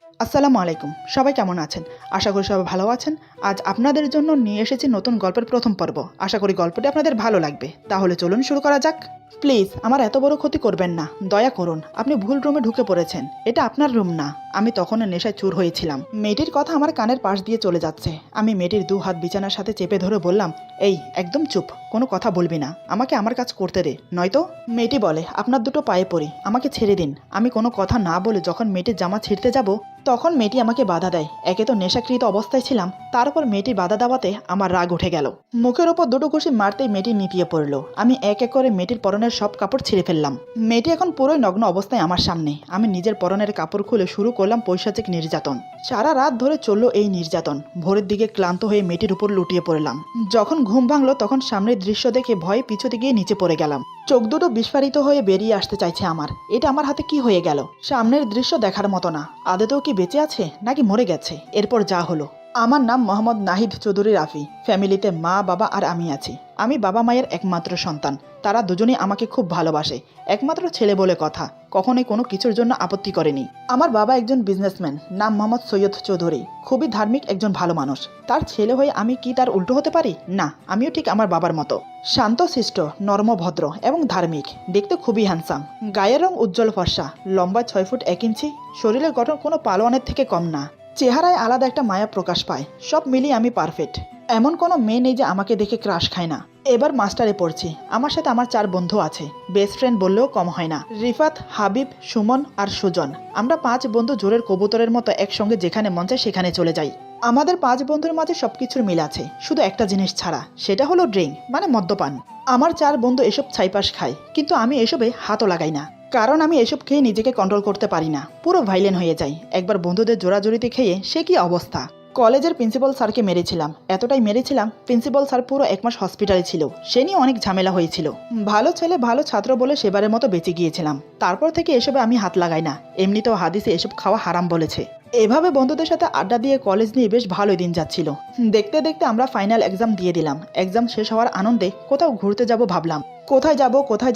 আসসালামু আলাইকুম। সবাই কেমন আছেন? আশা করি সবাই ভালো আছেন। আজ আপনাদের জন্য নিয়ে এসেছি নতুন গল্পের প্রথম পর্ব। আশা করি গল্পটি আপনাদের ভালো লাগবে। তাহলে চলুন শুরু করা যাক। প্লিজ আমার এত বড় ক্ষতি করবেন না, দয়া করুন। আপনি ভুল রুমে ঢুকে পড়েছেন। এটা আপনার রুম না। আমি তখন নেশায় চুর হয়েছিলাম। মেয়েটির কথা আমার কানের পাশ দিয়ে চলে যাচ্ছে। আমি মেয়েটির দু হাত বিছানার সাথে চেপে ধরে বললাম, এই একদম চুপ, কোনো কথা বলবি না, আমাকে আমার কাজ করতে দে, নয়তো। মেয়েটি বলে, আপনার দুটো পায়ে পড়ি, আমাকে ছেড়ে দিন। আমি কোনো কথা না বলে যখন মেয়েটির জামা ছিঁড়তে যাব, তখন মেয়েটি আমাকে বাধা দেয়। একে তো নেশাকৃত অবস্থায় ছিলাম, তারপর মেয়েটির বাধা দেওয়াতে আমার রাগ উঠে গেল। মুখের ওপর দুটো ঘুষি মারতেই মেয়েটি নিপিয়ে পড়ল। আমি এক এক করে মেয়েটির পরনের সব কাপড় ছিঁড়ে ফেললাম। মেয়েটি এখন পুরোই নগ্ন অবস্থায় আমার সামনে। আমি নিজের পরনের কাপড় খুলে শুরু করলাম পৈশাচিক নির্যাতন। সারা রাত ধরে চলল এই নির্যাতন। ভোরের দিকে ক্লান্ত হয়ে মেয়েটির উপর লুটিয়ে পড়লাম। যখন ঘুম ভাঙলো তখন সামনের দৃশ্য দেখে ভয়ে পিছুতে গিয়ে নিচে পড়ে গেলাম। চোখ দুটো বিস্ফারিত হয়ে বেরিয়ে আসতে চাইছে আমার। এটা আমার হাতে কি হয়ে গেল? সামনের দৃশ্য দেখার মতো না। আদতেও কি বেঁচে আছে নাকি মরে গেছে? এরপর যা হলো। আমার নাম মোহাম্মদ নাহিদ চৌধুরী রাফি। ফ্যামিলিতে মা, বাবা আর আমি আছি। আমি বাবা মায়ের একমাত্র সন্তান। তারা দুজনেই আমাকে খুব ভালোবাসে। একমাত্র ছেলে বলে কথা, কখনোই কোনো কিছুর জন্য আপত্তি করেনি। আমার বাবা একজন বিজনেসম্যান, নাম মোহাম্মদ সৈয়দ চৌধুরী। খুবই ধার্মিক একজন ভালো মানুষ। তার ছেলে হয়ে আমি কি তার উল্টো হতে পারি? না, আমিও ঠিক আমার বাবার মতো শান্তশিষ্ট, নর্মভদ্র এবং ধার্মিক। দেখতে খুবই হ্যান্ডসাম। গায়ের রং উজ্জ্বল ফর্সা, লম্বা 6 ফুট 1 ইঞ্চি। শরীরের গঠন কোনো পালোয়ানের থেকে কম না। চেহারায় আলাদা একটা মায়া প্রকাশ পায়। সব মিলিয়ে আমি পারফেক্ট। এমন কোনো মেয়ে নেই যে আমাকে দেখে ক্রাশ খায় না। এবার মাস্টারে পড়ছি। আমার সাথে আমার 4 বন্ধু আছে। বেস্ট ফ্রেন্ড বললেও কম হয় না। রিফাত, হাবিব, সুমন আর সুজন। আমরা 5 বন্ধু জোরের কবুতরের মতো একসঙ্গে যেখানে মন চায় সেখানে চলে যাই। আমাদের 5 বন্ধুর মাঝে সবকিছুর মিল আছে, শুধু একটা জিনিস ছাড়া, সেটা হলো ড্রিঙ্ক, মানে মদ্যপান। আমার 4 বন্ধু এসব ছাইপাস খায়, কিন্তু আমি এসবে হাতও লাগাই না। কারণ আমি এসব খেয়ে নিজেকে কন্ট্রোল করতে পারি না, পুরো ভাইলেন হয়ে যাই। একবার বন্ধুদের জোড়াজোড়িতে খেয়ে সে কি অবস্থা! কলেজের প্রিন্সিপাল স্যারকে মেরেছিলাম। এতটাই মেরেছিলাম, প্রিন্সিপাল স্যার পুরো 1 মাস হসপিটালে ছিল। সে নিয়ে অনেক ঝামেলা হয়েছিল। ভালো ছেলে ভালো ছাত্র বলে সেবারের মতো বেঁচে গিয়েছিলাম। তারপর থেকে এসবে আমি হাত লাগাই না। এমনিতেও হাদিসে এসব খাওয়া হারাম বলেছে। এভাবে বন্ধুদের সাথে আড্ডা দিয়ে কলেজ নিয়ে বেশ ভালোই দিন যাচ্ছিল। দেখতে দেখতে আমরা ফাইনাল এক্সাম দিয়ে দিলাম। এক্সাম শেষ হওয়ার আনন্দে কোথাও ঘুরতে যাব ভাবলাম। কোথায়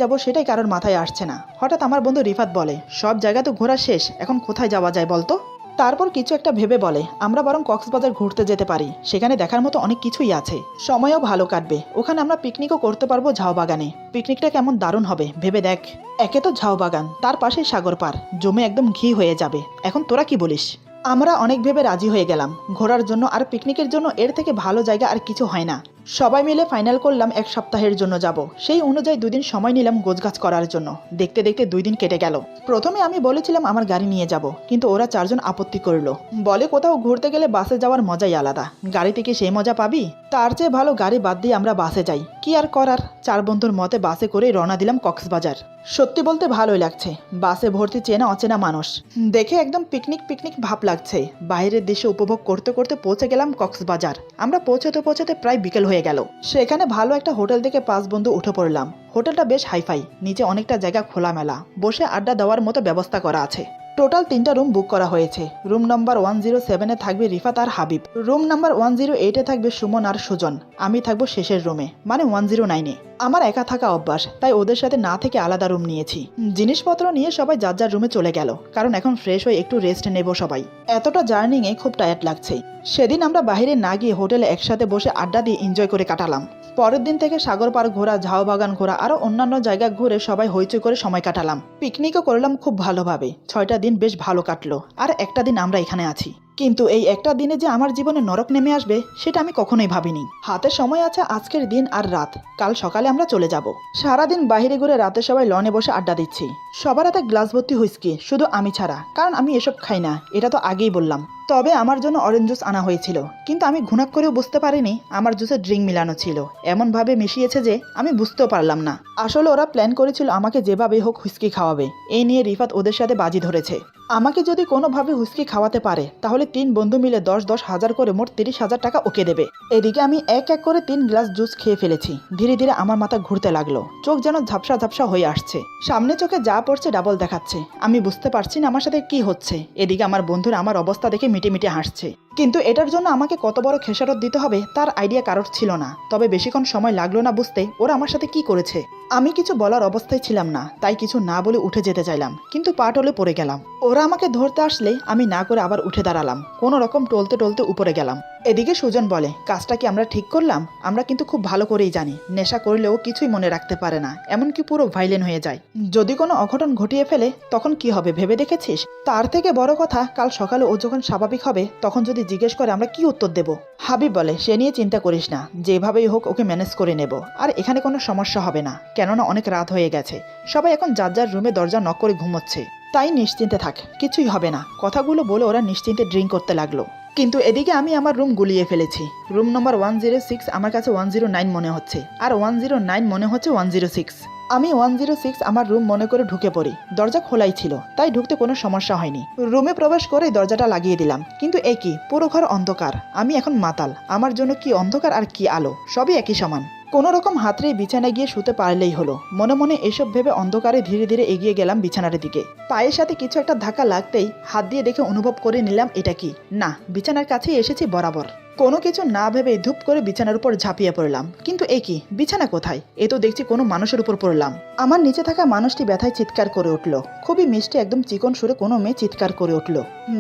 যাব সেটাই কারোর মাথায় আসছে না। হঠাৎ আমার বন্ধু রিফাত বলে, সব জায়গা তো ঘোরা শেষ, এখন কোথায় যাওয়া যায় বলতো? তারপর কিছু একটা ভেবে বলে, আমরা বরং কক্সবাজার ঘুরতে যেতে পারি। সেখানে দেখার মতো অনেক কিছুই আছে। সময়ও ভালো কাটবে। ওখানে আমরা পিকনিকও করতে পারবো ঝাউ বাগানে। পিকনিকটা কেমন দারুণ হবে ভেবে দেখ। একে তো ঝাউ বাগান, তার পাশেই সাগর পার, জমে একদম ঘি হয়ে যাবে। এখন তোরা কি বলিস? আমরা অনেক ভেবে রাজি হয়ে গেলাম। ঘোরার জন্য আর পিকনিকের জন্য এর থেকে ভালো জায়গা আর কিছু হয় না। সবাই মিলে ফাইনাল করলাম 1 সপ্তাহের জন্য যাব। সেই অনুযায়ী 2 দিন সময় নিলাম গোছগাছ করার জন্য। দেখতে দেখতে 2 দিন কেটে গেল। প্রথমে আমি বলেছিলাম আমার গাড়ি নিয়ে যাব, কিন্তু ওরা 4 জন আপত্তি করলো। বলে, কোথাও ঘুরতে গেলে বাসে যাওয়ার মজাই আলাদা, গাড়িতে কি সেই মজা পাবি? তার চেয়ে ভালো গাড়ি বাদ দিয়ে আমরা বাসে যাই। কি আর করার, 4 বন্ধুর মতে বাসে করে রওনা দিলাম কক্সবাজার। সত্যি বলতে ভালোই লাগছে। বাসে ভর্তি চেনা অচেনা মানুষ, দেখে একদম পিকনিক পিকনিক ভাব লাগছে। বাইরের দৃশ্য উপভোগ করতে করতে পৌঁছে গেলাম কক্সবাজার। আমরা পৌঁছতে প্রায় বিকেল হয়ে গেল। সেখানে ভালো একটা হোটেল থেকে 5 বন্ধু উঠে পড়লাম। হোটেলটা বেশ হাইফাই, নিচে অনেকটা জায়গা খোলামেলা, বসে আড্ডা দেওয়ার মতো ব্যবস্থা করা আছে। টোটাল 3টা রুম বুক করা হয়েছে। রুম নাম্বার 107-এ থাকবে রিফাত আর হাবিব। রুম নাম্বার 108-এ থাকবে সুমন আর সুজন। আমি থাকবো শেষের রুমে, মানে 109-এ। আমার একা থাকা অভ্যাস, তাই ওদের সাথে না থেকে আলাদা রুম নিয়েছি। জিনিসপত্র নিয়ে সবাই যার যার রুমে চলে গেল, কারণ এখন ফ্রেশ হয়ে একটু রেস্ট নেব সবাই। এতটা জার্নিংয়ে খুব টায়ার্ড লাগছে। সেদিন আমরা বাইরে না গিয়ে হোটেলে একসাথে বসে আড্ডা দিয়ে এনজয় করে কাটালাম। পরের দিন থেকে সাগর পার ঘোরা, ঝাউ বাগান ঘোরা আরো অন্যান্য জায়গা ঘুরে সবাই হইচই করে সময় কাটালাম। পিকনিকও করলাম খুব ভালোভাবে। 6টা দিন বেশ ভালো কাটলো। আর একটা দিন আমরা এখানে আছি। কিন্তু এই একটা দিনে যে আমার জীবনে নরক নেমে আসবে সেটা আমি কখনোই ভাবিনি। হাতে সময় আছে আজকের দিন আর রাত। কাল সকালে আমরা চলে যাব। সারাদিন বাইরে ঘুরে রাতে সবাই লনে বসে আড্ডা দিচ্ছি। সবার হাতে গ্লাস ভর্তি হুইস্কি, শুধু আমি ছাড়া, কারণ আমি এসব খাই না, এটা তো আগেই বললাম। তবে আমার জন্য অরেঞ্জ জুস আনা হয়েছিল, কিন্তু আমি ঘুণাক করেও বুঝতে পারিনি আমার জুসে ড্রিঙ্ক মিলানো ছিল। এমনভাবে মিশিয়েছে যে আমি বুঝতেও পারলাম না। আসলে ওরা প্ল্যান করেছিল আমাকে যেভাবে হোক হুইস্কি খাওয়াবে। এই নিয়ে রিফাত ওদের সাথে বাজি ধরেছে। আমাকে যদি কোনোভাবে হুইস্কি খাওয়াতে পারে তাহলে 3 বন্ধু মিলে 10-10 হাজার করে মোট 30,000 টাকা ওকে দেবে। এদিকে আমি এক এক করে 3 গ্লাস জুস খেয়ে ফেলেছি। ধীরে ধীরে আমার মাথা ঘুরতে লাগলো। চোখ যেন ঝাপসা ঝাপসা হয়ে আসছে। সামনে চোখে যা পড়ছে ডাবল দেখাচ্ছে। আমি বুঝতে পারছি না আমার সাথে কি হচ্ছে। এদিকে আমার বন্ধুরা আমার অবস্থা দেখে মিটে মিটে হাসছে। কিন্তু এটার জন্য আমাকে কত বড় খেসারত দিতে হবে তার আইডিয়া কারোর ছিল না। তবে বেশিক্ষণ সময় লাগলো না বুঝতে ওরা আমার সাথে কি করেছে। আমি কিছু বলার অবস্থায় ছিলাম না, তাই কিছু না বলে উঠে যেতে চাইলাম, কিন্তু পা টলে পড়ে গেলাম। ওরা আমাকে ধরতে আসলে আমি না করে আবার উঠে দাঁড়ালাম, কোনো রকম টলতে টলতে উপরে গেলাম। এদিকে সুজন বলে, কাজটা কি আমরা ঠিক করলাম? আমরা কিন্তু খুব ভালো করেই জানি নেশা করলেও কিছুই মনে রাখতে পারে না, এমনকি পুরো ভাইলেন হয়ে যায়। যদি কোনো অঘটন ঘটিয়ে ফেলে তখন কি হবে ভেবে দেখেছিস? তার থেকে বড় কথা, কাল সকালে ও যখন স্বাভাবিক হবে তখন যদি জিজ্ঞেস করে আমরা কি উত্তর দেব? হাবিব বলে, সে নিয়ে চিন্তা করিস না, যেভাবেই হোক ওকে ম্যানেজ করে নেব, আর এখানে কোনো সমস্যা হবে না, কেননা অনেক রাত হয়ে গেছে, সবাই এখন যার যার রুমে দরজা নক করে ঘুমোচ্ছে, তাই নিশ্চিন্তে থাক, কিছুই হবে না। কথাগুলো বলে ওরা নিশ্চিন্তে ড্রিঙ্ক করতে লাগলো। কিন্তু এদিকে আমি আমার রুম গুলিয়ে ফেলেছি। রুম নম্বর 106 আমার কাছে 109 মনে হচ্ছে, আর 109 মনে হচ্ছে 106। আমি 106 আমার রুম মনে করে ঢুকে পড়ি। দরজা খোলাই ছিল, তাই ঢুকতে কোনো সমস্যা হয়নি। রুমে প্রবেশ করেই দরজাটা লাগিয়ে দিলাম, কিন্তু একই পুরো ঘর অন্ধকার। আমি এখন মাতাল, আমার জন্য কি অন্ধকার আর কি আলো, সবই একই সমান। কোনো রকম হাতরে বিছানায় গিয়ে শুতে পারলেই হলো, মনে মনে এসব ভেবে অন্ধকারে ধীরে ধীরে এগিয়ে গেলাম বিছানার দিকে। পায়ের সাথে কিছু একটা ধাক্কা লাগতেই হাত দিয়ে দেখে অনুভব করে নিলাম এটা কি। না, বিছানার কাছেই এসেছি বরাবর। কোনো কিছু না ভেবে ধূপ করে বিছানার উপর ঝাঁপিয়ে পড়লাম, কিন্তু এ কি, বিছানা কোথায়? এ তো দেখছি কোনো মানুষের উপর পড়লাম। আমার নিচে থাকা মানুষটি ব্যথায় চিৎকার করে উঠল, খুবই মিষ্টি একদম চিকন সুরে কোনো মেয়ে চিৎকার করে উঠল।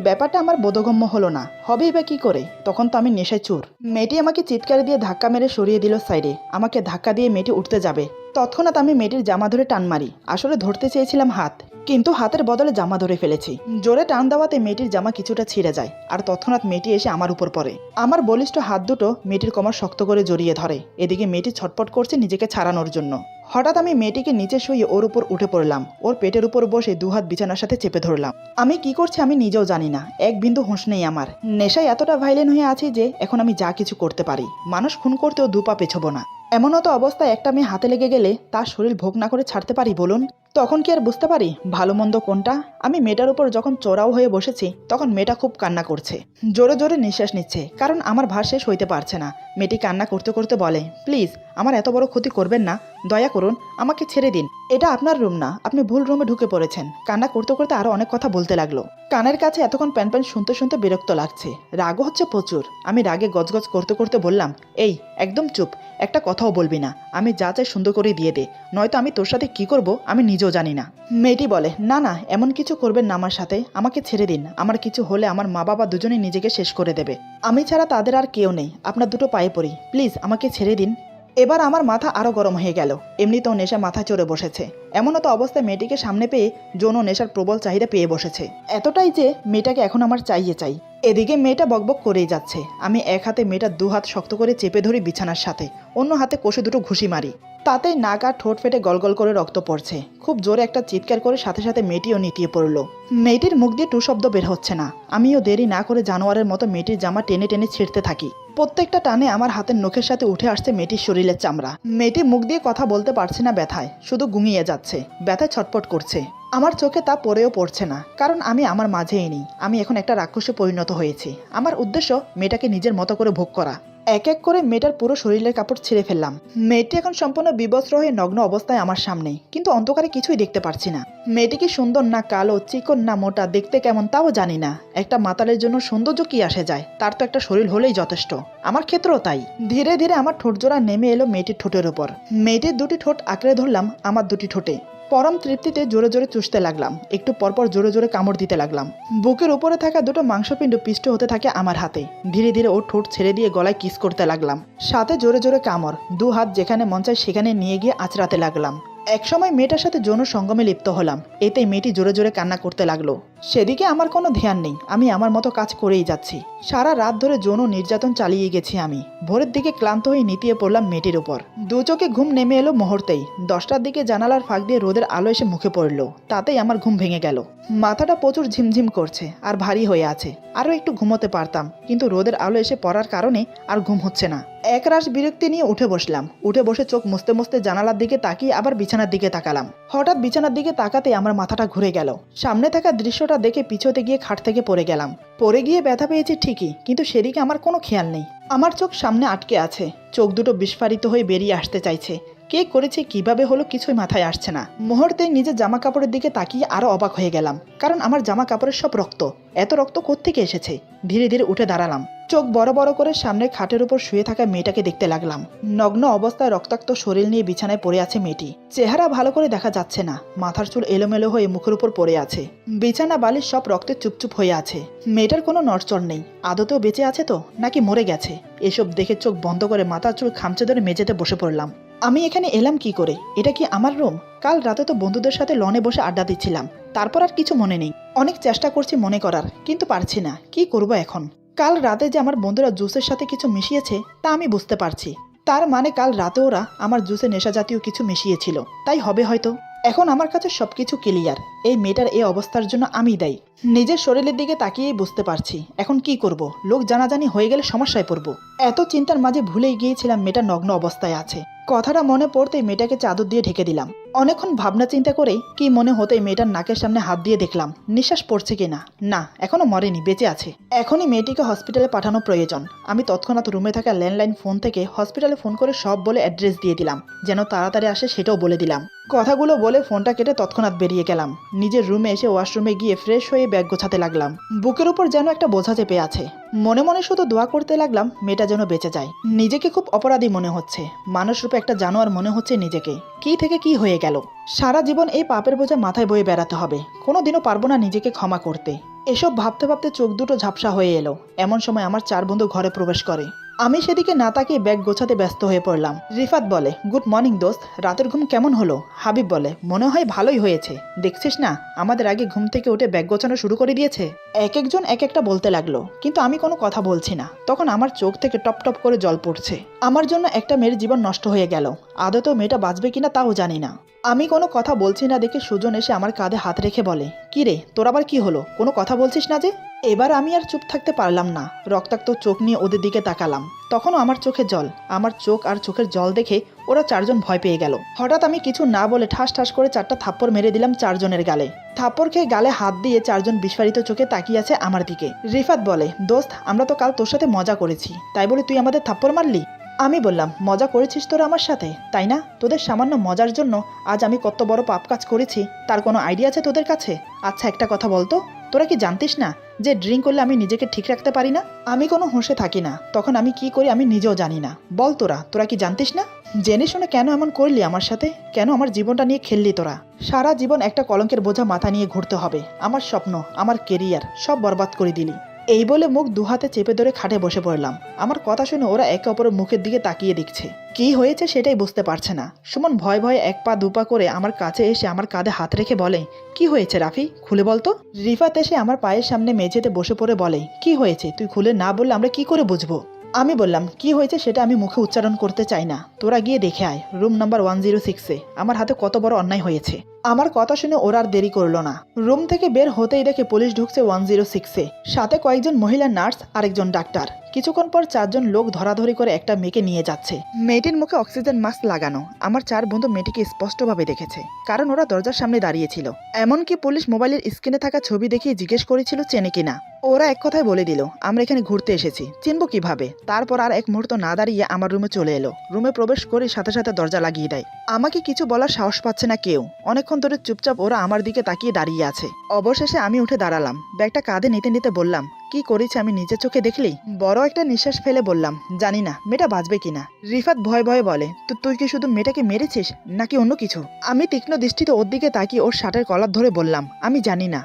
ব্যাপারটা আমার বোধগম্য হলো না, হবেই বা কি করে, তখন তো আমি নেশায় চুর। মেয়েটি আমাকে চিৎকার দিয়ে ধাক্কা মেরে সরিয়ে দিল সাইডে। আমাকে ধাক্কা দিয়ে মেয়েটি উঠতে যাবে, তৎক্ষণাৎ আমি মেয়েটির জামা ধরে টান মারি। আসলে ধরতে চেয়েছিলাম হাত, কিন্তু হাতের বদলে জামা ধরে ফেলেছি। জোরে টান দেওয়াতে মেয়েটির জামা কিছুটা ছিঁড়ে যায়, আর তৎক্ষণাৎ মেয়েটি এসে আমার উপর পড়ে। আমার বলিষ্ঠ হাত দুটো মেয়েটির কোমর শক্ত করে জড়িয়ে ধরে। এদিকে মেয়েটি ছটপট করছে নিজেকে ছাড়ানোর জন্য। হঠাৎ আমি মেয়েটিকে নিচে শুয়ে ওর উপর উঠে পড়লাম, ওর পেটের উপর বসে দুহাত বিছানার সাথে চেপে ধরলাম। আমি কি করছি আমি নিজেও জানি না, এক বিন্দু হুঁশ নেই আমার। নেশায় এতটা ভাইলেন হয়ে আছি যে এখন আমি যা কিছু করতে পারি, মানুষ খুন করতেও দুপা পেছবো না। এমনও তো অবস্থায় একটা মেয়ে হাতে লেগে গেলে তার শরীর ভোগ না করে ছাড়তে পারি বলুন? তখন কি আর বুঝতে পারি ভালো মন্দ কোনটা? আমি মেয়েটার উপর যখন চড়াও হয়ে বসেছি তখন মেয়েটা খুব কান্না করছে, জোরে জোরে নিঃশ্বাস নিচ্ছে, কারণ আমার ভার শেষ হইতে পারছে না। মেয়েটি কান্না করতে করতে বলে, প্লিজ আমার এত বড় ক্ষতি করবেন না, দয়া করুন, আমাকে ছেড়ে দিন। এটা আপনার রুম না, আপনি ভুল রুমে ঢুকে পড়েছেন। কান্না করতে করতে আরো অনেক কথা বলতে লাগলো। কানের কাছে এতক্ষণ প্যান প্যান শুনতে শুনতে বিরক্ত লাগছে, রাগও হচ্ছে প্রচুর। আমি রাগে গজগজ করতে করতে বললাম, এই একদম চুপ, একটা কথাও বলবি না, আমি যা চাই সুন্দর করে দিয়ে দে, নয়তো আমি তোর সাথে কি করব আমি নিজেও জানি না। মেয়েটি বলে, না না, এমন কিছু করবেন না আমার সাথে, আমাকে ছেড়ে দিন, আমার কিছু হলে আমার মা বাবা দুজনেই নিজেকে শেষ করে দেবে, আমি ছাড়া তাদের আর কেউ নেই, আপনার দুটো পায়ে পড়ি, প্লিজ আমাকে ছেড়ে দিন। এবার আমার মাথা আরো গরম হয়ে গেল, এমনিতেও নেশা মাথা চড়ে বসেছে, এমনও তো অবস্থায় মেয়েটিকে সামনে পেয়ে যৌন নেশার প্রবল চাহিদা পেয়ে বসেছে, এতটাই যে মেয়েটাকে এখন আমার চাই। এদিকে মেয়েটা বকবক করেই যাচ্ছে। আমি এক হাতে মেয়েটার দু হাত শক্ত করে চেপে ধরি বিছানার সাথে, অন্য হাতে কষে দুটো ঘুষি মারি। তাতেই নাক আর ঠোঁট ফেটে গলগল করে রক্ত পড়ছে। খুব জোরে একটা চিৎকার করে সাথে সাথে মেয়েটিও নিতিয়ে পড়ল। মেয়েটির মুখ দিয়ে টু শব্দ বের হচ্ছে না। আমিও দেরি না করে জানোয়ারের মতো মেয়েটির জামা টেনে টেনে ছিঁড়তে থাকি। প্রত্যেকটা টানে আমার হাতের নখের সাথে উঠে আসছে মেয়েটির শরীরের চামড়া। মেয়েটি মুখ দিয়ে কথা বলতে পারছে না ব্যথায়, শুধু গুঙিয়ে যাচ্ছে, ব্যথায় ছটপট করছে। আমার চোখে তা পড়েও পড়ছে না, কারণ আমি আমার মাঝেই নেই। আমি এখন একটা রাক্ষসে পরিণত হয়েছি। আমার উদ্দেশ্য মেয়েটাকে নিজের মতো করে ভোগ করা। এক এক করে মেয়েটার পুরো শরীরের কাপড় ছিঁড়ে ফেললাম। মেয়েটি এখন সম্পূর্ণ বিবস্ত্র হয়ে নগ্ন অবস্থায় আমার সামনেই, কিন্তু অন্ধকারে কিছুই দেখতে পারছি না। মেয়েটি কি সুন্দর না কালো, চিকন না মোটা, দেখতে কেমন তাও জানি না। একটা মাতালের জন্য সৌন্দর্য কি আসে যায়, তার তো একটা শরীর হলেই যথেষ্ট। আমার ক্ষেত্রেও তাই। ধীরে ধীরে আমার ঠোঁট জোড়া নেমে এলো মেয়েটির ঠোঁটের উপর। মেয়েটির দুটি ঠোঁট আঁকড়ে ধরলাম আমার দুটি ঠোঁটে। পরম তৃপ্তিতে জোরে জোরে চুষতে লাগলাম, একটু পরপর জোরে জোরে কামড় দিতে লাগলাম। বুকের উপরে থাকা দুটো মাংসপিণ্ড পিষ্ট হতে থাকে আমার হাতে। ধীরে ধীরে ওর ঠোঁট ছেড়ে দিয়ে গলায় কিস করতে লাগলাম, সাথে জোরে জোরে কামড়। দু হাত যেখানে মন চায় সেখানে নিয়ে গিয়ে আঁচড়াতে লাগলাম। একসময় মেয়েটার সাথে যৌন সঙ্গমে লিপ্ত হলাম। এতেই মেয়েটি জোরে জোরে কান্না করতে লাগলো। সেদিকে আমার কোনো ধ্যান নেই, আমি আমার মতো কাজ করেই যাচ্ছি। সারা রাত ধরে যৌন নির্যাতন চালিয়ে গেছি আমি। ভোরের দিকে ক্লান্ত হয়ে নিতিয়ে পড়লাম মেয়েটির উপর। দু চোখে ঘুম নেমে এলো মুহূর্তেই। 10টার দিকে জানালার ফাঁক দিয়ে রোদের আলো এসে মুখে পড়লো, তাতেই আমার ঘুম ভেঙে গেল। মাথাটা প্রচুর ঝিমঝিম করছে আর ভারী হয়ে আছে। আরও একটু ঘুমোতে পারতাম, কিন্তু রোদের আলো এসে পড়ার কারণে আর ঘুম হচ্ছে না। একরাশ বিরক্তি নিয়ে উঠে বসলাম। উঠে বসে চোখ মুছতে মুছতে জানালার দিকে তাকিয়ে আবার বিছানার দিকে তাকালাম। হঠাৎ বিছানার দিকে তাকাতে আমার মাথাটা ঘুরে গেল। সামনে থাকা দৃশ্যটা দেখে পিছোতে গিয়ে খাট থেকে পড়ে গেলাম। পড়ে গিয়ে ব্যথা পেয়েছি ঠিকই, কিন্তু সেদিকে আমার কোনো খেয়াল নেই। আমার চোখ সামনে আটকে আছে, চোখ দুটো বিস্ফারিত হয়ে বেরিয়ে আসতে চাইছে, কে করেছে কিভাবে হলো কিছুই মাথায় আসছে না। মুহূর্তে নিজের জামা কাপড়ের দিকে তাকিয়ে আরো অবাক হয়ে গেলাম, কারণ আমার জামা কাপড়ের সব রক্ত। এত রক্ত কোত্থেকে এসেছে? ধীরে ধীরে উঠে দাঁড়ালাম, চোখ বড় বড় করে সামনের খাটের উপর শুয়ে থাকা মেয়েটাকে দেখতে লাগলাম। নগ্ন অবস্থায় রক্তাক্ত শরীর নিয়ে বিছানায় পড়ে আছে মেয়েটি। চেহারা ভালো করে দেখা যাচ্ছে না, মাথার চুল এলোমেলো হয়ে মুখের উপর পড়ে আছে। বিছানা বালিশ সব রক্তে চুপচুপ হয়ে আছে। মেয়েটার কোনো নড়চড় নেই। আদতেও বেঁচে আছে তো নাকি মরে গেছে? এসব দেখে চোখ বন্ধ করে মাথার চুল খামচে ধরে মেঝেতে বসে পড়লাম। আমি এখানে এলাম কি করে? এটা কি আমার রুম? কাল রাতে তো বন্ধুদের সাথে লনে বসে আড্ডা দিচ্ছিলাম, তারপর আর কিছু মনে নেই। অনেক চেষ্টা করছি মনে করার, কিন্তু পারছি না। কি করব এখন? কাল রাতে যে আমার বন্ধুরা জুসের সাথে কিছু মিশিয়েছে তা আমি বুঝতে পারছি। তার মানে কাল রাতে ওরা আমার জুসে নেশা জাতীয় কিছু মিশিয়েছিল, তাই হবে হয়তো। এখন আমার কাছে সবকিছু ক্লিয়ার। এই মেয়েটার এই অবস্থার জন্য আমি দায়ী। নিজের শরীরের দিকে তাকিয়েই বুঝতে পারছি এখন কি করব। লোক জানাজানি হয়ে গেলে সমস্যায় পড়ব। এত চিন্তার মাঝে ভুলেই গিয়েছিলাম মেয়েটা নগ্ন অবস্থায় আছে। কথাটা মনে পড়তেই মেয়েটাকে চাদর দিয়ে ঢেকে দিলাম। অনেকক্ষণ ভাবনা চিন্তা করেই কি মনে হতেই মেয়েটার নাকের সামনে হাত দিয়ে দেখলাম নিঃশ্বাস পড়ছে কিনা। না, এখনো মরেনি, বেঁচে আছে। এখনই মেয়েটিকে হসপিটালে পাঠানো প্রয়োজন। আমি তৎক্ষণাৎ রুমে থাকা ল্যান্ডলাইন ফোন থেকে হসপিটালে ফোন করে সব বলে অ্যাড্রেস দিয়ে দিলাম, যেন তাড়াতাড়ি আসে সেটাও বলে দিলাম। কথাগুলো বলে ফোনটা কেটে তৎক্ষণাৎ বেরিয়ে গেলাম। নিজের রুমে এসে ওয়াশরুমে গিয়ে ফ্রেশ হয়ে ব্যাগ গোছাতে লাগলাম। বুকের উপর যেন একটা বোঝা চেপে আছে। মনে মনে শুধু দোয়া করতে লাগলাম মেয়েটা যেন বেঁচে যায়। নিজেকে খুব অপরাধী মনে হচ্ছে। মানুষ রূপে একটা জানোয়ার মনে হচ্ছে নিজেকে। কি থেকে কি হয়ে গেল? সারা জীবন এই পাপের বোঝা মাথায় বয়ে বেড়াতে হবে। কোনোদিনও পারবো না নিজেকে ক্ষমা করতে। এসব ভাবতে ভাবতে চোখ দুটো ঝাপসা হয়ে এলো। এমন সময় আমার 4 বন্ধু ঘরে প্রবেশ করে। আমি সেদিকে না তাকিয়ে ব্যাগ গোছাতে ব্যস্ত হয়ে পড়লাম। রিফাত বলে, গুড মর্নিং দোস্ত, রাতের ঘুম কেমন হলো? হাবিব বলে, মনে হয় ভালোই হয়েছে। দেখছিস না, আমাদের আগে ঘুম থেকে উঠে ব্যাগ গোছানো শুরু করে দিয়েছে। এক একজন এক একটা বলতে লাগলো, কিন্তু আমি কোনো কথা বলছি না। তখন আমার চোখ থেকে টপ টপ করে জল পড়ছে। আমার জন্য একটা মেয়ের জীবন নষ্ট হয়ে গেল। আদতেও মেয়েটা বাঁচবে কিনা তাও জানি না। আমি কোনো কথা বলছি না দেখে সুজন এসে আমার কাঁধে হাত রেখে বলে, কি রে, তোর আবার কি হলো? কোনো কথা বলছিস না যে? এবার আমি আর চুপ থাকতে পারলাম না। রক্তাক্ত চোখ নিয়ে ওদের দিকে তাকালাম। তখনও আমার চোখে জল। আমার চোখ আর চোখের জল দেখে ওরা 4 জন ভয় পেয়ে গেল। হঠাৎ আমি কিছু না বলে ঠাস ঠাস করে 4টা থাপ্পড় মেরে দিলাম 4 জনের গালে। থাপ্পড় খেয়ে গালে হাত দিয়ে 4 জন বিস্ফারিত চোখে তাকিয়ে আছে আমার দিকে। রিফাত বলে, দোস্ত, আমরা তো কাল তোর সাথে মজা করেছি, তাই বলে তুই আমাদের থাপ্পড় মারলি? আমি বললাম, মজা করেছিস তোরা আমার সাথে, তাই না? তোদের সামান্য মজার জন্য আজ আমি কত বড় পাপ কাজ করেছি তার কোনো আইডিয়া আছে তোদের কাছে? আচ্ছা, একটা কথা বলতো, তোরা কি জানতিস না যে ড্রিঙ্ক করলে আমি নিজেকে ঠিক রাখতে পারি না? আমি কোনো হোঁশে থাকি না, তখন আমি কি করি আমি নিজেও জানি না। বল তোরা কি জানতিস না? জেনে শুনে কেন এমন করলি আমার সাথে? কেন আমার জীবনটা নিয়ে খেললি তোরা? সারা জীবন একটা কলঙ্কের বোঝা মাথা নিয়ে ঘুরতে হবে। আমার স্বপ্ন, আমার কেরিয়ার সব বরবাদ করে দিলি। এই বলে মুখ দুহাতে চেপে ধরে খাটে বসে পড়লাম। আমার কথা শুনে ওরা একে অপরের মুখের দিকে তাকিয়ে দেখছে। কি হয়েছে সেটাই বুঝতে পারছে না। সুমন ভয়ে ভয়ে 1 পা 2 পা করে আমার কাছে এসে আমার কাঁধে হাত রেখে বলে, কি হয়েছে রাফি, খুলে বলতো। রিফাত এসে আমার পায়ের সামনে মেঝেতে বসে পড়ে বলে, কি হয়েছে তুই খুলে না বললে আমরা কি করে বুঝবো? আমি বললাম, কি হয়েছে সেটা আমি মুখে উচ্চারণ করতে চাই না। তোরা গিয়ে দেখে আয় রুম নাম্বার 106-এ আমার হাতে কত বড় অন্যায় হয়েছে। আমার কথা শুনে ওরা আর দেরি করলো না। রুম থেকে বের হতেই দেখে পুলিশ ঢুকছে 106-এ, সাথে কয়েকজন মহিলা নার্স আর একজন ডাক্তার। কিছুক্ষণ পর 4 জন লোক ধরাধরি করে একটা মেয়েকে নিয়ে যাচ্ছে। মেয়েটির মুখে অক্সিজেন মাস্ক লাগানো। আমার 4 বন্ধু মেয়েটিকে স্পষ্টভাবে দেখেছে, কারণ ওরা দরজার সামনে দাঁড়িয়েছিল। এমনকি পুলিশ মোবাইলের স্ক্রিনে থাকা ছবি দেখিয়ে জিজ্ঞেস করেছিল চেনে কিনা। ওরা এক কথায় বলে দিল, আমরা এখানে ঘুরতে এসেছি, চিনবো কিভাবে? তারপর আর এক মুহূর্ত না দাঁড়িয়ে আমার রুমে চলে এলো। রুমে প্রবেশ করে সাথে সাথে দরজা লাগিয়ে দেয়। আমাকে কিছু বলার সাহস পাচ্ছে না কেউ। অনেকক্ষণ ধরে চুপচাপ ওরা আমার দিকে তাকিয়ে দাঁড়িয়ে আছে। অবশেষে আমি উঠে দাঁড়ালাম। ব্যাগটা কাঁধে নিতে নিতে বললাম, কি করেছি আমি নিজের চোখে দেখলি? বড় একটা নিঃশ্বাস ফেলে বললাম, জানি না মেয়েটা বাঁচবে কিনা। রিফাত ভয় ভয়ে বলে, তুই কি শুধু মেয়েটাকে মেরেছিস নাকি অন্য কিছু? আমি তীক্ষ্ণ দৃষ্টিতে ওর দিকে তাকিয়ে ওর শার্টের কলার ধরে বললাম, আমি জানি না,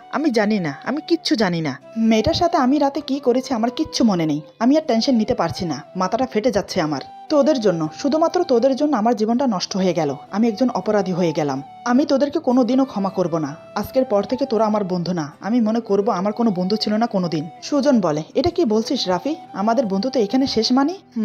আমি কিচ্ছু জানি না। মেয়েটার সাথে আমি রাতে কি করেছি আমার কিচ্ছু মনে নেই। আমি আর টেনশন নিতে পারছি না, মাথাটা ফেটে যাচ্ছে আমার। তোদের জন্য, শুধুমাত্র তোদের জন্য আমার জীবনটা নষ্ট হয়ে গেল। আমি একজন অপরাধী হয়ে গেলাম। আমি তোদেরকে কোনোদিনও ক্ষমা করব না। আজকের পর থেকে তোরা আমার বন্ধু না। আমি মনে করব আমার কোনো বন্ধু ছিল না কোনোদিন। সুজন বলে, এটা কি বলছিস রাফি? আমাদের বন্ধু তো এখানে শেষ।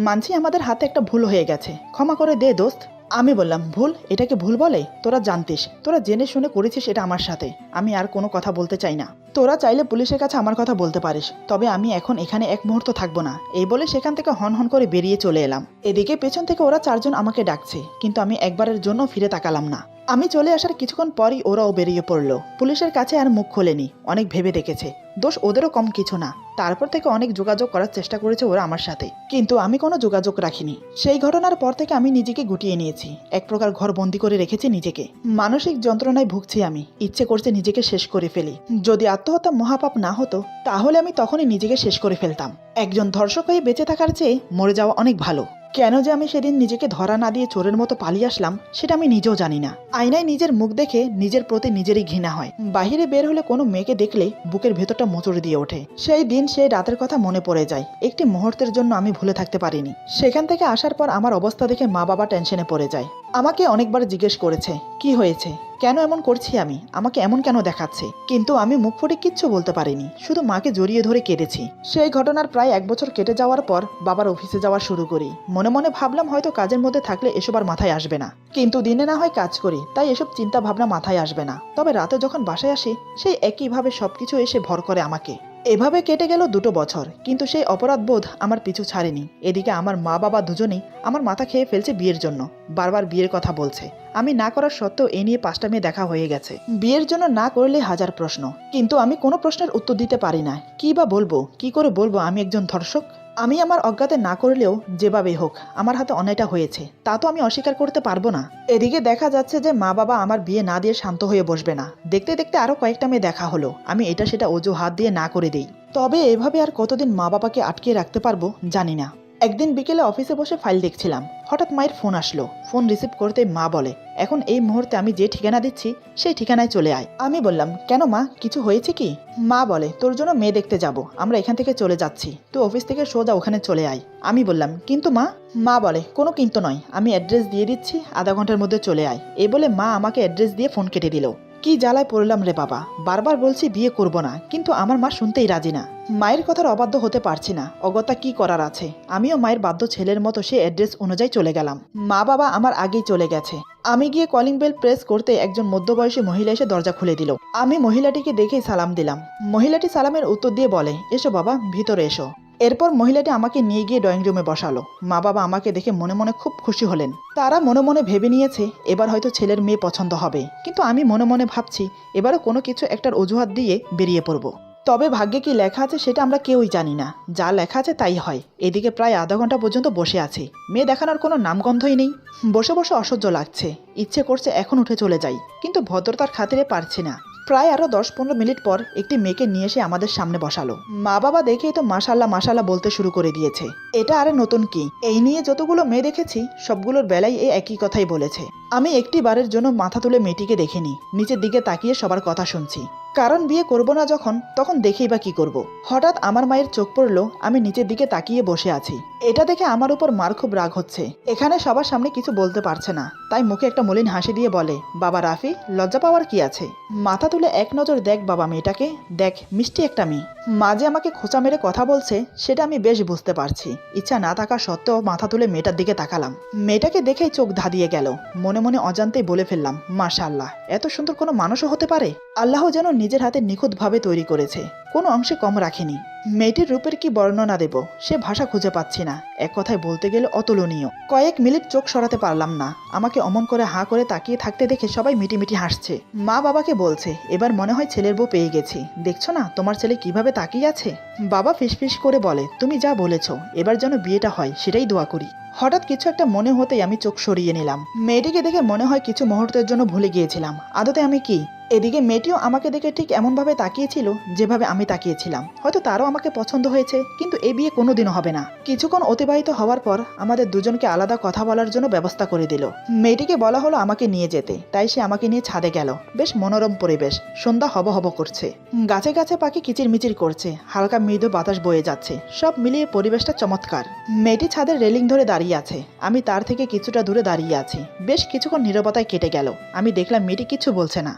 মানছি আমাদের হাতে একটা ভুল হয়ে গেছে, ক্ষমা করে দে দোস্ত। আমি বললাম, ভুল? এটাকে ভুল বলে? তোরা জানতিস, তোরা জেনে শুনে করেছিস এটা আমার সাথে। আমি আর কোনো কথা বলতে চাই না। তোরা চাইলে পুলিশের কাছে আমার কথা বলতে পারিস, তবে আমি এখন এখানে এক মুহূর্ত থাকবো না। এই বলে সেখান থেকে হন হন করে বেরিয়ে চলে এলাম। এদিকে পেছন থেকে ওরা 4 জন আমাকে ডাকছে, কিন্তু আমি একবারের জন্য ফিরে তাকালাম না। আমি চলে আসার কিছুক্ষণ পরই ওরাও বেরিয়ে পড়লো। পুলিশের কাছে আর মুখ খোলেনি, অনেক ভেবে দেখেছে, দোষ ওদেরও কম কিছু না। তারপর থেকে অনেক যোগাযোগ করার চেষ্টা করেছে ওরা আমার সাথে, কিন্তু আমি কোনো যোগাযোগ রাখিনি। সেই ঘটনার পর থেকে আমি নিজেকে গুটিয়ে নিয়েছি, এক প্রকার ঘর বন্দি করে রেখেছি নিজেকে। মানসিক যন্ত্রণায় ভুগছি আমি, ইচ্ছে করছে নিজেকে শেষ করে ফেলি। যদি আত্মহত্যা মহাপাপ না হতো তাহলে আমি তখনই নিজেকে শেষ করে ফেলতাম। একজন ধর্ষক হয়ে বেঁচে থাকার চেয়ে মরে যাওয়া অনেক ভালো। কেন যে আমি সেদিন নিজেকে ধরা না দিয়ে চোরের মতো পালিয়ে আসলাম সেটা আমি নিজেও জানি না। আয়নায় নিজের মুখ দেখে নিজের প্রতি নিজেরই ঘৃণা হয়। বাইরে বের হলে কোনো মেয়েকে দেখলে বুকের ভেতরটা মোচড় দিয়ে ওঠে। সেই দিন সেই রাতের কথা মনে পড়ে যায়, একটি মুহূর্তের জন্য আমি ভুলে থাকতে পারিনি। সেখান থেকে আসার পর আমার অবস্থা দেখে মা বাবা টেনশনে পড়ে যায়। আমাকে অনেকবার জিজ্ঞেস করেছে কি হয়েছে, কেন এমন করছি আমি, আমাকে এমন কেন দেখাচ্ছে, কিন্তু আমি মুখ ফুটে কিচ্ছু বলতে পারিনি, শুধু মাকে জড়িয়ে ধরে কেঁদেছি। সেই ঘটনার প্রায় 1 বছর কেটে যাওয়ার পর বাবার অফিসে যাওয়া শুরু করি। মনে মনে ভাবলাম হয়তো কাজের মধ্যে থাকলে এসব আর মাথায় আসবে না, কিন্তু দিনে না হয় কাজ করি তাই এসব চিন্তা ভাবনা মাথায় আসবে না। তবে রাতে যখন বাসায় আসি সেই একইভাবে সবকিছু এসে ভর করে আমাকে। এভাবে কেটে গেল 2 বছর, কিন্তু সেই অপরাধ বোধ আমার পিছু ছাড়েনি। এদিকে আমার মা বাবা দুজনেই আমার মাথা খেয়ে ফেলছে বিয়ের জন্য, বারবার বিয়ের কথা বলছে। আমি না করার সত্ত্বেও এ নিয়ে 5টা মেয়ে দেখা হয়ে গেছে। বিয়ের জন্য না করলে হাজার প্রশ্ন, কিন্তু আমি কোনো প্রশ্নের উত্তর দিতে পারি না। কি বা বলবো, কি করে বলবো আমি একজন ধর্ষক। আমি আমার অজ্ঞাতে না করলেও যেভাবেই হোক আমার হাতে অন্যায়টা হয়েছে, তা তো আমি অস্বীকার করতে পারবো না। এদিকে দেখা যাচ্ছে যে মা বাবা আমার বিয়ে না দিয়ে শান্ত হয়ে বসবে না। দেখতে দেখতে আরো কয়েকটা মেয়ে দেখা হলো, আমি এটা সেটা অজুহাত দিয়ে না করে দিই। তবে এভাবে আর কতদিন মা বাবাকে আটকে রাখতে পারবো জানি না। একদিন বিকেলে অফিসে বসে ফাইল দেখছিলাম, হঠাৎ মায়ের ফোন আসলো। ফোন রিসিভ করতে মা বলে, এখন এই মুহূর্তে আমি যে ঠিকানা দিচ্ছি সেই ঠিকানায় চলে আয়। আমি বললাম, কেন মা, কিছু হয়েছে কি? মা বলে, তোর জন্য মেয়ে দেখতে যাব, আমরা এখান থেকে চলে যাচ্ছি, তুই অফিস থেকে সোজা ওখানে চলে আয়। আমি বললাম, কিন্তু মা। মা বলে, কোনো কিন্তু নয়, আমি অ্যাড্রেস দিয়ে দিচ্ছি, আধা ঘন্টার মধ্যে চলে আয়। এই বলে মা আমাকে অ্যাড্রেস দিয়ে ফোন কেটে দিল। কি জ্বালায় পড়লাম রে বাবা, বারবার বলছি বিয়ে করব না, কিন্তু আমার মা শুনতেই রাজি না। মায়ের কথার অবাধ্য হতে পারছি না, অগত্যা কি করার আছে। আমিও মায়ের বাধ্য ছেলের মতো সে অ্যাড্রেস অনুযায়ী চলে গেলাম। মা বাবা আমার আগেই চলে গেছে। আমি গিয়ে কলিং বেল প্রেস করতে একজন মধ্যবয়সী মহিলা এসে দরজা খুলে দিল। আমি মহিলাটিকে দেখেই সালাম দিলাম। মহিলাটি সালামের উত্তর দিয়ে বলে, এসো বাবা, ভিতরে এসো। এরপর মহিলাটি আমাকে নিয়ে গিয়ে ড্রয়িং রুমে বসালো। মা বাবা আমাকে দেখে মনে মনে খুব খুশি হলেন। তারা মনে মনে ভেবে নিয়েছে এবার হয়তো ছেলের মেয়ে পছন্দ হবে, কিন্তু আমি মনে মনে ভাবছি এবারও কোনো কিছু একটার অজুহাত দিয়ে বেরিয়ে পড়ব। তবে ভাগ্যে কি লেখা আছে সেটা আমরা কেউই জানি না, যা লেখা আছে তাই হয়। এদিকে প্রায় আধা ঘন্টা পর্যন্ত বসে আছি, মেয়ে দেখানোর কোনো নামগন্ধই নেই। বসে বসে অসহ্য লাগছে, ইচ্ছে করছে এখন উঠে চলে যাই, কিন্তু ভদ্রতার খাতিরে পারছি না। প্রায় আরো 10-15 মিনিট পর একটি মেয়েকে নিয়ে এসে আমাদের সামনে বসালো। মা বাবা দেখেই তো মাশাল্লাহ মাশাল্লাহ বলতে শুরু করে দিয়েছে। এটা আরে নতুন কি, এই নিয়ে যতগুলো মেয়ে দেখেছি সবগুলোর বেলায় এই একই কথাই বলেছে। আমি একটি বারের জন্য মাথা তুলে মেয়েটিকে দেখিনি, নিচের দিকে তাকিয়ে সবার কথা শুনছি। কারণ বিয়ে করব না যখন, তখন দেখেই বা কি করব। হঠাৎ আমার মায়ের চোখ পড়ল আমি নিচের দিকে তাকিয়ে বসে আছি। এটা দেখে আমার উপর মার খুব রাগ হচ্ছে। এখানে সবার সামনে কিছু বলতে পারছে না, তাই মুখে একটা মলিন হাসি দিয়ে বলে, বাবা রাফি, লজ্জা পাওয়ার কি আছে? মাথা তুলে এক নজর দেখ বাবা মেয়েটাকে, দেখ মিষ্টি একটা মেয়ে। মা যে আমাকে খোঁচা মেরে কথা বলছে সেটা আমি বেশ বুঝতে পারছি। ইচ্ছা না থাকা সত্ত্বেও মাথা তুলে মেয়েটার দিকে তাকালাম। মেয়েটাকে দেখেই চোখ ধাঁধিয়ে গেল। মনে মনে অজান্তেই বলে ফেললাম, মাশাআল্লাহ, এত সুন্দর কোনো মানুষও হতে পারে। আল্লাহ যেন নিজের হাতে নিখুঁতভাবে তৈরি করেছে, কোনো অংশে কম রাখেনি। মেয়েটির রূপের কি বর্ণনা দেব, সে ভাষা খুঁজে পাচ্ছি না। এক কথায় বলতে গেলে অতুলনীয়। কয়েক মিনিট চোখ সরাতে পারলাম না। আমাকে অমন করে হাঁ করে তাকিয়ে থাকতে দেখে সবাই মিটিমিটি হাসছে। মা বাবাকে বলছে, এবার মনে হয় ছেলের বউ পেয়ে গেছি, দেখছো না তোমার ছেলে কিভাবে তাকিয়ে আছে। বাবা ফিসফিস করে বলে, তুমি যা বলেছ, এবার যেন বিয়েটা হয় সেটাই দোয়া করি। হঠাৎ কিছু একটা মনে হতেই আমি চোখ সরিয়ে নিলাম। মেয়েটিকে দেখে মনে হয় কিছু মুহূর্তের জন্য ভুলে গিয়েছিলাম আদতে আমি কি। এদিকে মেয়েটিও আমাকে দেখে ঠিক এমনভাবে তাকিয়েছিল যেভাবে আমি তাকিয়েছিলাম। হয়তো তারও আমাকে পছন্দ হয়েছে, কিন্তু এই বিয়ে কোনোদিনও হবে না। কিছুক্ষণ অতিবাহিত হওয়ার পর আমাদের দুজনকে আলাদা কথা বলার জন্য ব্যবস্থা করে দিল। মেয়েটিকে বলা হলো আমাকে নিয়ে যেতে, তাই সে আমাকে নিয়ে ছাদে গেল। বেশ মনোরম পরিবেশ, সন্ধ্যা হব হব করছে, গাছে গাছে পাখি কিচিরমিচির করছে, হালকা মৃদু বাতাস বয়ে যাচ্ছে, সব মিলিয়ে পরিবেশটা চমৎকার। মেয়েটি ছাদের রেলিং ধরে দাঁড়িয়ে আছে, আমি তার থেকে কিছুটা দূরে দাঁড়িয়ে আছি। বেশ কিছুক্ষণ নীরবতায় কেটে গেল। আমি দেখলাম মেয়েটি কিছু বলছে না,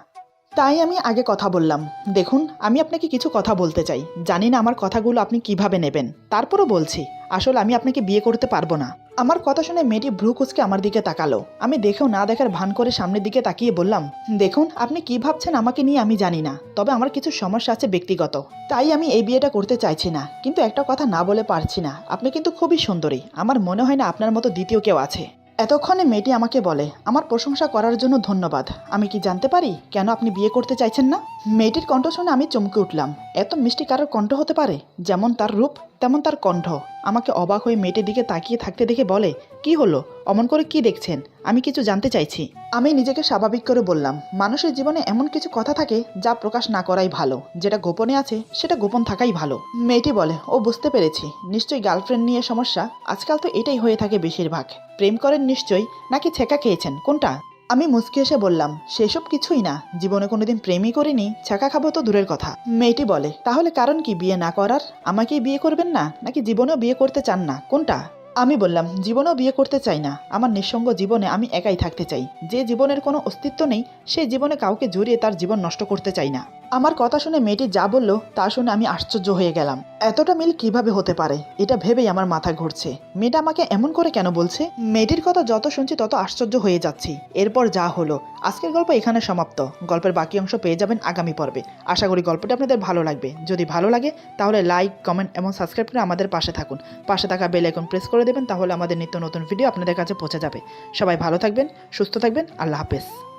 তাই আমি আগে কথা বললাম। দেখুন, আমি আপনাকে কিছু কথা বলতে চাই, জানি না আমার কথাগুলো আপনি কিভাবে নেবেন, তারপরও বলছি, আসলে আমি আপনাকে বিয়ে করতে পারবো না। আমার কথা শুনে মেয়েটি ভ্রু কুঁচকে আমার দিকে তাকালো। আমি দেখেও না দেখার ভান করে সামনের দিকে তাকিয়ে বললাম, দেখুন আপনি কি ভাবছেন আমাকে নিয়ে আমি জানি না, তবে আমার কিছু সমস্যা আছে ব্যক্তিগত, তাই আমি এই বিয়েটা করতে চাইছি না। কিন্তু একটা কথা না বলে পারছি না, আপনি কিন্তু খুবই সুন্দরী, আমার মনে হয় না আপনার মতো দ্বিতীয় কেউ আছে। এতক্ষণে মেয়েটি আমাকে বলে, আমার প্রশংসা করার জন্য ধন্যবাদ। আমি কি জানতে পারি কেন আপনি বিয়ে করতে চাইছেন না? মেয়েটির কণ্ঠ শুনে আমি চমকে উঠলাম। এত মিষ্টি কারোর কণ্ঠ হতে পারে? যেমন তার রূপ তেমন তার কণ্ঠ। আমাকে অবাক হয়ে মেয়েটির দিকে তাকিয়ে থাকতে দেখে বলে, কি হলো, অমন করে কি দেখছেন? আমি কিছু জানতে চাইছি। আমি নিজেকে স্বাভাবিক করে বললাম, মানুষের জীবনে এমন কিছু কথা থাকে যা প্রকাশ না করাই ভালো। যেটা গোপনে আছে সেটা গোপন থাকাই ভালো। মেয়েটি বলে, ও বুঝতে পেরেছি, নিশ্চয়ই গার্লফ্রেন্ড নিয়ে সমস্যা। আজকাল তো এটাই হয়ে থাকে বেশিরভাগ। প্রেম করেন নিশ্চয়ই, নাকি ছেঁকা খেয়েছেন, কোনটা? আমি মুচকি এসে বললাম, সেসব কিছুই না, জীবনে কোনোদিন প্রেমই করিনি, ছাকা খাবো তো দূরের কথা। মেয়েটি বলে, তাহলে কারণ কি বিয়ে না করার? আমাকেই বিয়ে করবেন না, নাকি জীবনেও বিয়ে করতে চান না, কোনটা? আমি বললাম, জীবনেও বিয়ে করতে চাই না। আমার নিঃসঙ্গ জীবনে আমি একাই থাকতে চাই। যে জীবনের কোনো অস্তিত্ব নেই সেই জীবনে কাউকে জড়িয়ে তার জীবন নষ্ট করতে চাই না। আমার কথা শুনে মেয়েটি যা বলল তা শুনে আমি আশ্চর্য হয়ে গেলাম। এতটা মিল কিভাবে হতে পারে, এটা ভেবেই আমার মাথা ঘুরছে। মেয়েটা আমাকে এমন করে কেন বলছে? মেয়েটির কথা যত শুনছি তত আশ্চর্য হয়ে যাচ্ছি। এরপর যা হলো, আজকের গল্প এখানে সমাপ্ত। গল্পের বাকি অংশ পেয়ে যাবেন আগামী পর্বে। আশা করি গল্পটি আপনাদের ভালো লাগবে। যদি ভালো লাগে তাহলে লাইক, কমেন্ট এবং সাবস্ক্রাইব করে আমাদের পাশে থাকুন। পাশে থাকা বেল আইকন প্রেস করে দেবেন, তাহলে আমাদের নিত্য নতুন ভিডিও আপনাদের কাছে পৌঁছে যাবে। সবাই ভালো থাকবেন, সুস্থ থাকবেন। আল্লাহ হাফেজ।